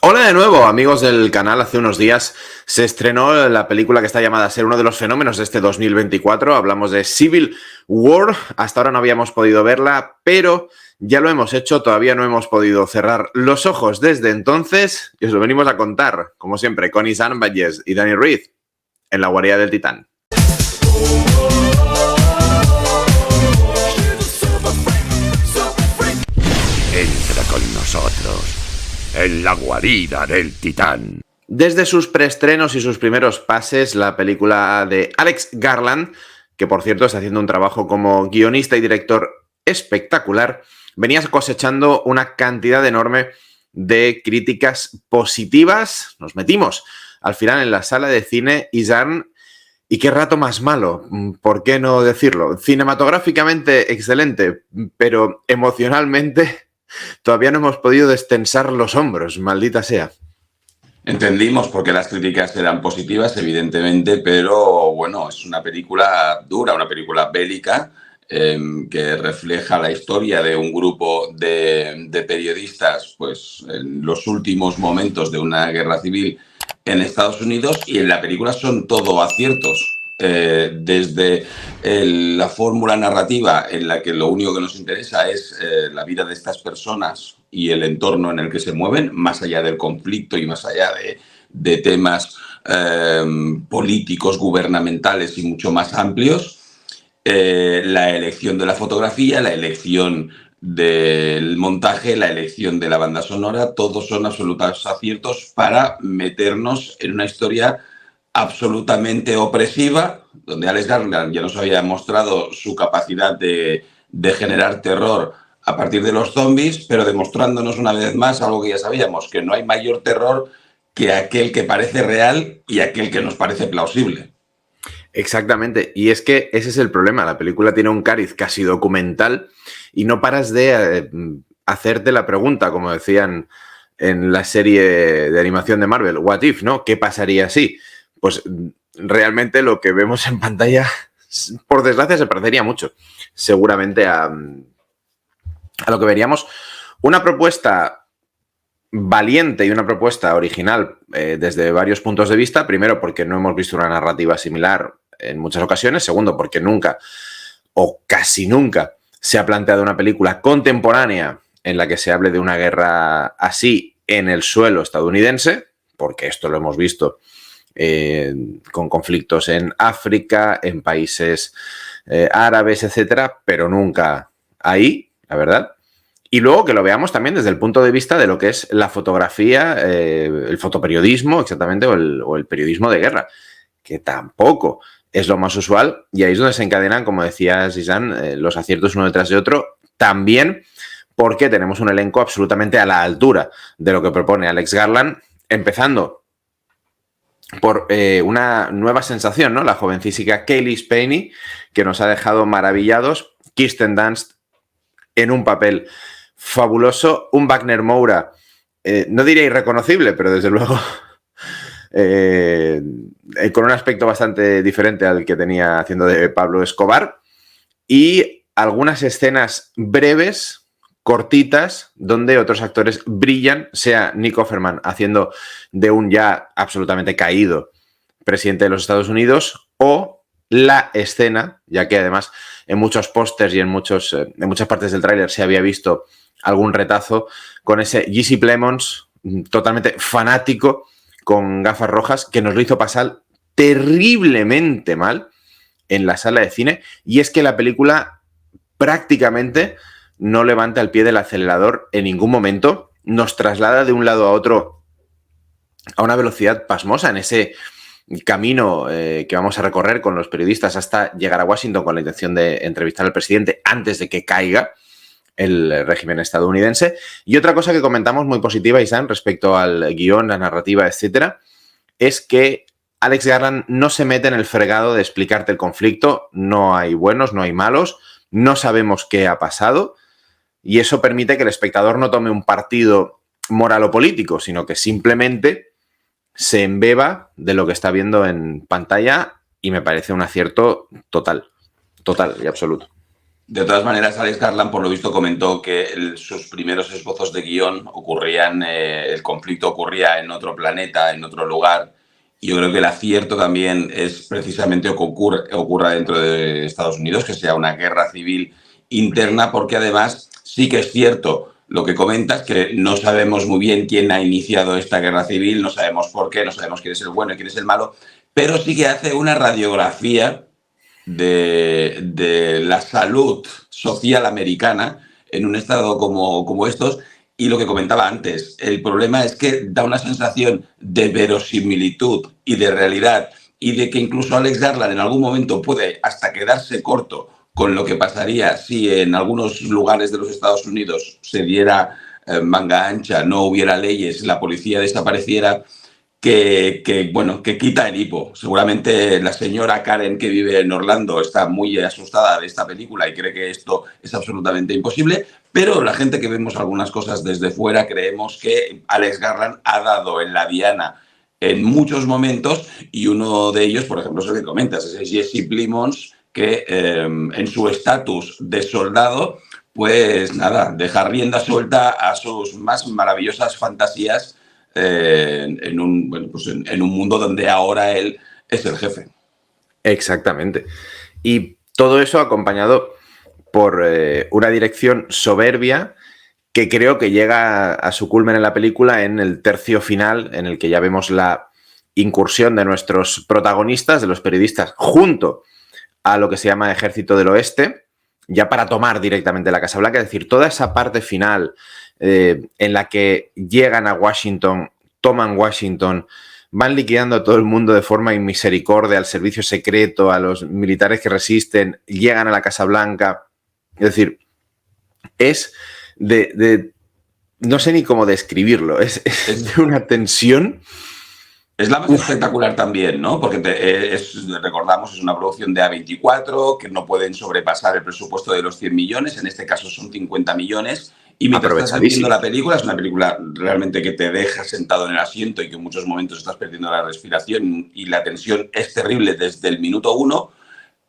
Hola de nuevo, amigos del canal. Hace unos días se estrenó la película que está llamada a ser uno de los fenómenos de este 2024. Hablamos de Civil War. Hasta ahora no habíamos podido verla, pero ya lo hemos hecho. Todavía no hemos podido cerrar los ojos desde entonces y os lo venimos a contar, como siempre, con Isan Valles y Dani Ruiz en la guarida del Titán. Entra con nosotros en la guarida del Titán. Desde sus preestrenos y sus primeros pases, la película de Alex Garland, que por cierto está haciendo un trabajo como guionista y director espectacular, venía cosechando una cantidad enorme de críticas positivas. Nos metimos al final en la sala de cine y qué rato más malo, ¿por qué no decirlo? Cinematográficamente excelente, pero emocionalmente todavía no hemos podido destensar los hombros, maldita sea. Entendimos por qué las críticas eran positivas, evidentemente, pero bueno, es una película dura, una película bélica que refleja la historia de un grupo de periodistas pues, en los últimos momentos de una guerra civil en Estados Unidos, y en la película son todo aciertos. Desde la fórmula narrativa en la que lo único que nos interesa es la vida de estas personas y el entorno en el que se mueven, más allá del conflicto y más allá de temas políticos, gubernamentales y mucho más amplios. La elección de la fotografía, la elección del montaje, la elección de la banda sonora, todos son absolutos aciertos para meternos en una historia absolutamente opresiva, donde Alex Garland ya nos había mostrado su capacidad de generar terror a partir de los zombies, pero demostrándonos una vez más algo que ya sabíamos, que no hay mayor terror que aquel que parece real y aquel que nos parece plausible. Exactamente, y es que ese es el problema. La película tiene un cariz casi documental y no paras de hacerte la pregunta, como decían en la serie de animación de Marvel, What If, ¿no? ¿Qué pasaría si? Pues realmente lo que vemos en pantalla, por desgracia, se parecería mucho, seguramente, a lo que veríamos. Una propuesta valiente y una propuesta original desde varios puntos de vista. Primero, porque no hemos visto una narrativa similar en muchas ocasiones. Segundo, porque nunca o casi nunca se ha planteado una película contemporánea en la que se hable de una guerra así en el suelo estadounidense, porque esto lo hemos visto con conflictos en África, en países árabes, etcétera, pero nunca ahí, la verdad. Y luego que lo veamos también desde el punto de vista de lo que es la fotografía, el fotoperiodismo, exactamente, o el periodismo de guerra, que tampoco es lo más usual, y ahí es donde se encadenan, como decía Isan, los aciertos uno detrás de otro, también porque tenemos un elenco absolutamente a la altura de lo que propone Alex Garland, empezando por una nueva sensación, ¿no? La jovencísima Cailee Spaeny, que nos ha dejado maravillados, Kirsten Dunst en un papel fabuloso, un Wagner Moura, no diría irreconocible, pero desde luego con un aspecto bastante diferente al que tenía haciendo de Pablo Escobar, y algunas escenas breves, cortitas, donde otros actores brillan, sea Nick Offerman haciendo de un ya absolutamente caído presidente de los Estados Unidos, o la escena, ya que además en muchos pósters y en muchas partes del tráiler se había visto algún retazo con ese Jesse Plemons totalmente fanático con gafas rojas, que nos lo hizo pasar terriblemente mal en la sala de cine. Y es que la película prácticamente no levanta el pie del acelerador en ningún momento, nos traslada de un lado a otro a una velocidad pasmosa en ese camino que vamos a recorrer con los periodistas hasta llegar a Washington con la intención de entrevistar al presidente antes de que caiga el régimen estadounidense. Y otra cosa que comentamos muy positiva, Isan, respecto al guión, la narrativa, etcétera, es que Alex Garland no se mete en el fregado de explicarte el conflicto. No hay buenos, no hay malos, no sabemos qué ha pasado, y eso permite que el espectador no tome un partido moral o político, sino que simplemente se embeba de lo que está viendo en pantalla, y me parece un acierto total y absoluto. De todas maneras, Alex Garland, por lo visto, comentó que sus primeros esbozos de guión ocurrían, el conflicto ocurría en otro planeta, en otro lugar. Y yo creo que el acierto también es precisamente que ocurra dentro de Estados Unidos, que sea una guerra civil interna, porque además sí que es cierto lo que comentas, que no sabemos muy bien quién ha iniciado esta guerra civil, no sabemos por qué, no sabemos quién es el bueno y quién es el malo, pero sí que hace una radiografía de la salud social americana en un estado como estos. Y lo que comentaba antes, el problema es que da una sensación de verosimilitud y de realidad, y de que incluso Alex Garland en algún momento puede hasta quedarse corto con lo que pasaría si en algunos lugares de los Estados Unidos se diera manga ancha, no hubiera leyes, la policía desapareciera, bueno, que quita el hipo. Seguramente la señora Karen, que vive en Orlando, está muy asustada de esta película y cree que esto es absolutamente imposible, pero la gente que vemos algunas cosas desde fuera creemos que Alex Garland ha dado en la diana en muchos momentos, y uno de ellos, por ejemplo, es el que comentas, es Jesse Plimons, que en su estatus de soldado, pues nada, deja rienda suelta a sus más maravillosas fantasías en un mundo donde ahora él es el jefe. Exactamente. Y todo eso acompañado por una dirección soberbia que creo que llega a su culmen en la película en el tercio final, en el que ya vemos la incursión de nuestros protagonistas, de los periodistas, junto a lo que se llama Ejército del Oeste, ya para tomar directamente la Casa Blanca. Es decir, toda esa parte final en la que llegan a Washington, toman Washington, van liquidando a todo el mundo de forma inmisericordia, al servicio secreto, a los militares que resisten, llegan a la Casa Blanca. Es decir, es no sé ni cómo describirlo, es de una tensión. Es la más espectacular también, ¿no? Porque recordamos, es una producción de A24, que no pueden sobrepasar el presupuesto de los 100 millones, en este caso son 50 millones, y mientras estás viendo la película, es una película realmente que te deja sentado en el asiento y que en muchos momentos estás perdiendo la respiración y la tensión es terrible desde el minuto 1,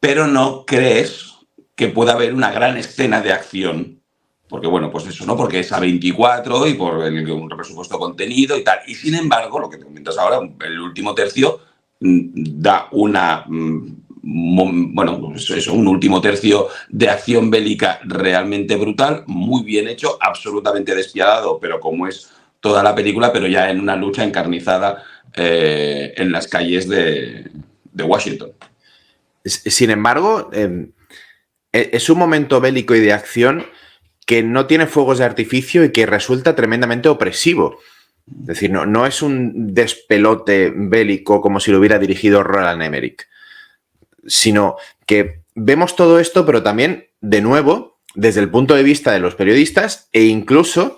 pero no crees que pueda haber una gran escena de acción. Porque, bueno, pues eso, ¿no? Porque es A24 y por un presupuesto contenido y tal. Y sin embargo, lo que te comentas ahora, el último tercio da bueno, pues eso, un último tercio de acción bélica realmente brutal, muy bien hecho, absolutamente despiadado, pero como es toda la película, pero ya en una lucha encarnizada en las calles de Washington. Sin embargo, es un momento bélico y de acción que no tiene fuegos de artificio y que resulta tremendamente opresivo. Es decir, no es un despelote bélico como si lo hubiera dirigido Roland Emmerich, sino que vemos todo esto, pero también, de nuevo, desde el punto de vista de los periodistas e incluso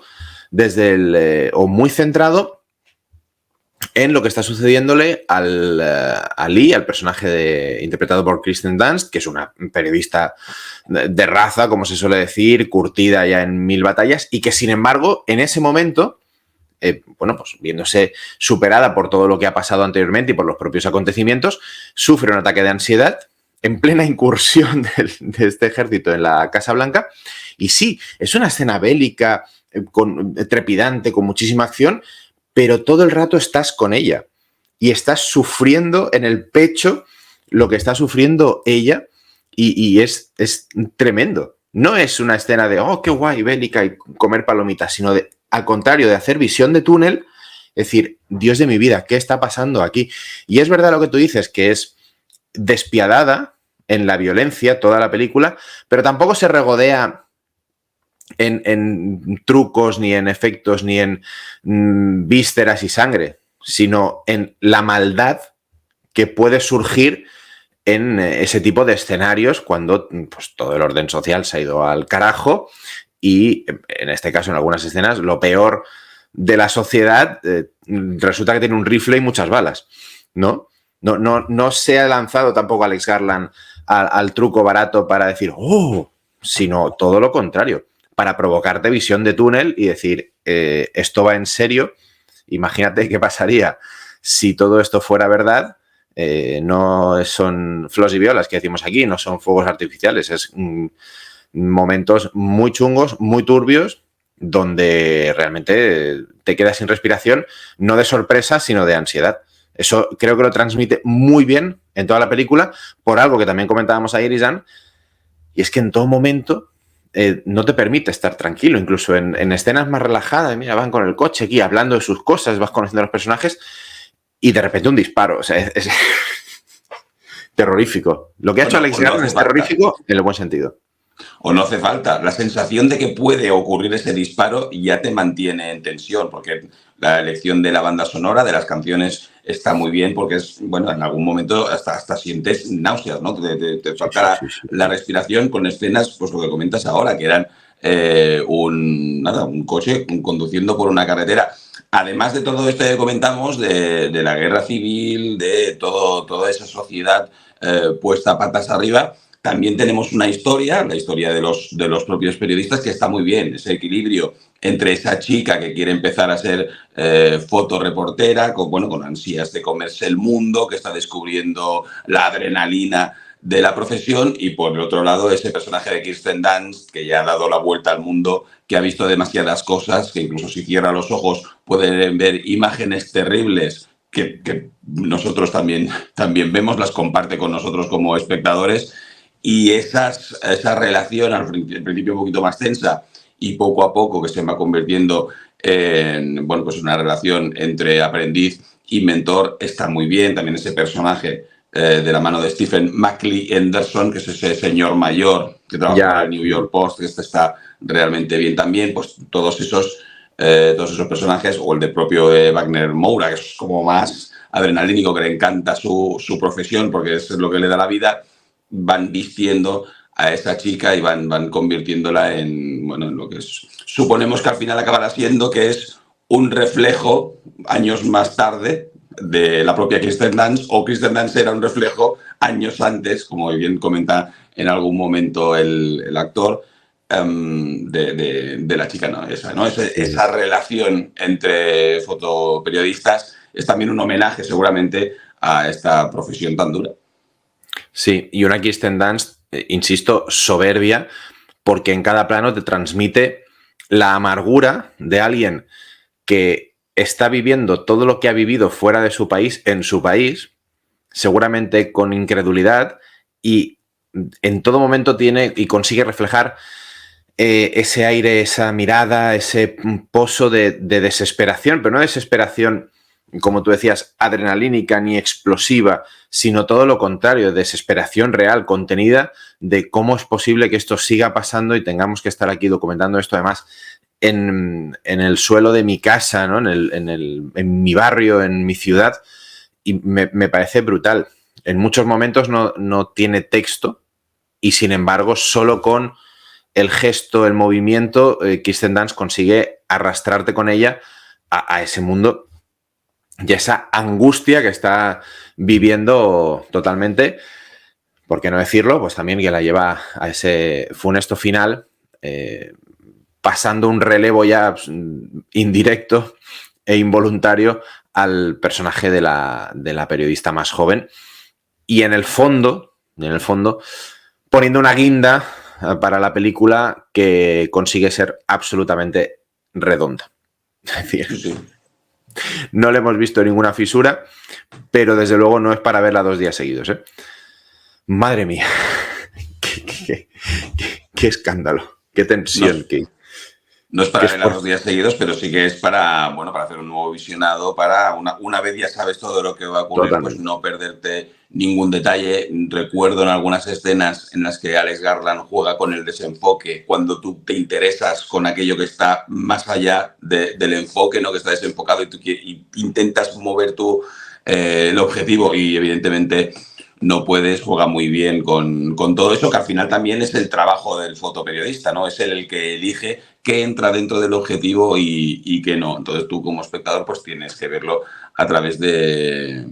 desde o muy centrado en lo que está sucediéndole a Lee, al personaje interpretado por Kristen Dunst, que es una periodista de raza, como se suele decir, curtida ya en 1000 batallas, y que, sin embargo, en ese momento, bueno, pues viéndose superada por todo lo que ha pasado anteriormente y por los propios acontecimientos, sufre un ataque de ansiedad en plena incursión de este ejército en la Casa Blanca. Y sí, es una escena bélica, trepidante, con muchísima acción, pero todo el rato estás con ella y estás sufriendo en el pecho lo que está sufriendo ella, y es tremendo. No es una escena de, oh, qué guay, bélica y comer palomitas, sino al contrario, de hacer visión de túnel, es decir, Dios de mi vida, ¿qué está pasando aquí? Y es verdad lo que tú dices, que es despiadada en la violencia toda la película, pero tampoco se regodea en trucos, ni en efectos, ni en vísceras y sangre, sino en la maldad que puede surgir en ese tipo de escenarios cuando pues, todo el orden social se ha ido al carajo y, en este caso, en algunas escenas, lo peor de la sociedad resulta que tiene un rifle y muchas balas, ¿no? No se ha lanzado tampoco Alex Garland al truco barato para decir, oh, sino todo lo contrario, para provocarte visión de túnel y decir, esto va en serio. Imagínate qué pasaría si todo esto fuera verdad. No son flos y violas que decimos aquí, no son fuegos artificiales, es momentos muy chungos, muy turbios, donde realmente te quedas sin respiración, no de sorpresa, sino de ansiedad. Eso creo que lo transmite muy bien en toda la película, por algo que también comentábamos ayer, Isan, y es que en todo momento no te permite estar tranquilo, incluso en escenas más relajadas. Mira, van con el coche aquí hablando de sus cosas, vas conociendo a los personajes y de repente un disparo. O sea, es terrorífico. Lo que ha hecho Alex Garland es terrorífico en el buen sentido. O no hace falta. La sensación de que puede ocurrir ese disparo ya te mantiene en tensión, porque la elección de la banda sonora, de las canciones, está muy bien, porque es, bueno, en algún momento hasta sientes náuseas, ¿no? Te falta la respiración con escenas, pues lo que comentas ahora, que eran un coche conduciendo por una carretera. Además de todo esto que comentamos, de la guerra civil, de toda esa sociedad puesta patas arriba, también tenemos una historia, la historia de los propios periodistas, que está muy bien, ese equilibrio entre esa chica que quiere empezar a ser fotoreportera, con ansias de comerse el mundo, que está descubriendo la adrenalina de la profesión, y por el otro lado ese personaje de Kirsten Dunst, que ya ha dado la vuelta al mundo, que ha visto demasiadas cosas, que incluso si cierra los ojos pueden ver imágenes terribles que nosotros también vemos, las comparte con nosotros como espectadores. Y esa relación, al principio un poquito más tensa y poco a poco que se va convirtiendo en una relación entre aprendiz y mentor, está muy bien. También ese personaje de la mano de Stephen Mackley Henderson, que es ese señor mayor que trabaja para el New York Post, que está realmente bien también. Pues todos esos personajes, o el de propio Wagner Moura, que es como más adrenalínico, que le encanta su profesión porque es lo que le da la vida, van vistiendo a esa chica y van convirtiéndola en lo que es, suponemos que al final acabará siendo, que es un reflejo años más tarde de la propia Kirsten Dunst, o Kirsten Dunst era un reflejo años antes, como bien comenta en algún momento el actor, de la chica, esa relación entre fotoperiodistas es también un homenaje seguramente a esta profesión tan dura. Sí, y una Kirsten Dunst, insisto, soberbia, porque en cada plano te transmite la amargura de alguien que está viviendo todo lo que ha vivido fuera de su país, en su país, seguramente con incredulidad, y en todo momento tiene y consigue reflejar ese aire, esa mirada, ese pozo de desesperación, pero no desesperación, como tú decías, adrenalínica ni explosiva, sino todo lo contrario, desesperación real, contenida, de cómo es posible que esto siga pasando y tengamos que estar aquí documentando esto, además, en el suelo de mi casa, ¿no? en mi barrio, en mi ciudad, y me parece brutal. En muchos momentos no tiene texto y, sin embargo, solo con el gesto, el movimiento, Kirsten Dunst consigue arrastrarte con ella a ese mundo y esa angustia que está viviendo totalmente, por qué no decirlo, pues también que la lleva a ese funesto final, pasando un relevo ya indirecto e involuntario al personaje de la periodista más joven, y en el fondo, poniendo una guinda para la película que consigue ser absolutamente redonda. Es decir, sí. No le hemos visto ninguna fisura, pero desde luego no es para verla 2 días seguidos, ¿eh? Madre mía, qué escándalo, qué tensión. No es para verla 2 días seguidos, pero sí que es para hacer un nuevo visionado, para una vez ya sabes todo lo que va a ocurrir, totalmente, pues no perderte ningún detalle. Recuerdo en algunas escenas en las que Alex Garland juega con el desenfoque, cuando tú te interesas con aquello que está más allá del enfoque, ¿no? Que está desenfocado, y intentas mover tú el objetivo, y evidentemente no puedes. Juega muy bien con todo eso, que al final también es el trabajo del fotoperiodista, ¿no? Es él el que elige qué entra dentro del objetivo y qué no. Entonces tú, como espectador, pues tienes que verlo a través de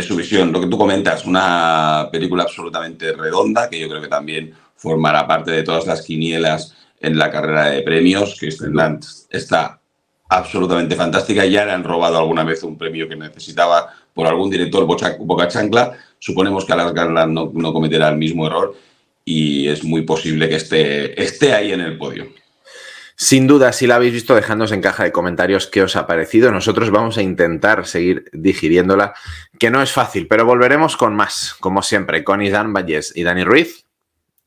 su visión. Lo que tú comentas, una película absolutamente redonda, que yo creo que también formará parte de todas lasquinielas en la carrera de premios. Kirsten Dunst está absolutamente fantástica. Ya le han robado alguna vez un premio que necesitaba por algún director boca chancla. Suponemos que Alex Garland no cometerá el mismo error. y es muy posible que esté ahí en el podio. Sin duda, si la habéis visto, dejadnos en caja de comentarios qué os ha parecido. Nosotros vamos a intentar seguir digiriéndola, que no es fácil, pero volveremos con más, como siempre, con Iván Vallés y Dani Ruiz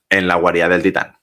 en La Guarida del Titán.